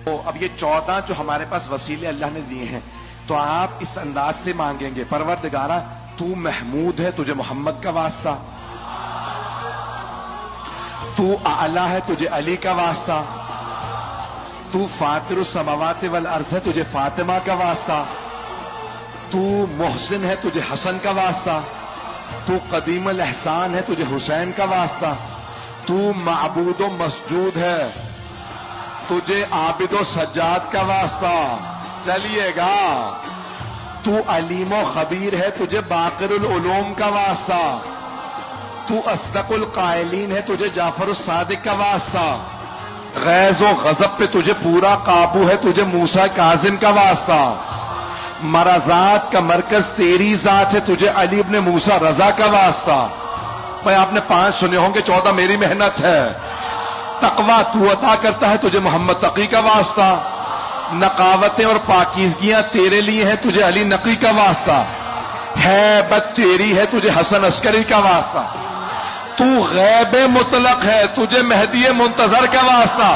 اب یہ 14 جو ہمارے پاس وسیلے اللہ نے دیے ہیں تو آپ اس انداز سے مانگیں گے، پروردگارا تو محمود ہے، تجھے محمد کا واسطہ، تو اعلیٰ ہے، تجھے علی کا واسطہ، تو فاطر السماوات والارض ہے، تجھے فاطمہ کا واسطہ، تو محسن ہے، تجھے حسن کا واسطہ، تو قدیم الاحسان ہے، تجھے حسین کا واسطہ، تو معبود و مسجود ہے، تجھے عابد و سجاد کا واسطہ، چلیے گا، تو علیم و خبیر ہے، تجھے باقر العلوم کا واسطہ، تو اصدق القائلین ہے، تجھے جعفر الصادق کا واسطہ، غیظ و غضب پہ تجھے پورا قابو ہے، تجھے موسیٰ کاظم کا واسطہ، مرضات کا مرکز تیری ذات ہے، تجھے علی ابن موسیٰ رضا کا واسطہ۔ بھائی آپ نے 5 سنے ہوں گے، 14 میری محنت ہے۔ تقویٰ تو عطا کرتا ہے، تجھے محمد تقی کا واسطہ، نقاوتیں اور پاکیزگیاں تیرے لیے ہیں، تجھے علی نقی کا واسطہ، ہیبت تیری ہے، تجھے حسن عسکری کا واسطہ، تو غیب مطلق ہے، تجھے مہدی منتظر کا واسطہ۔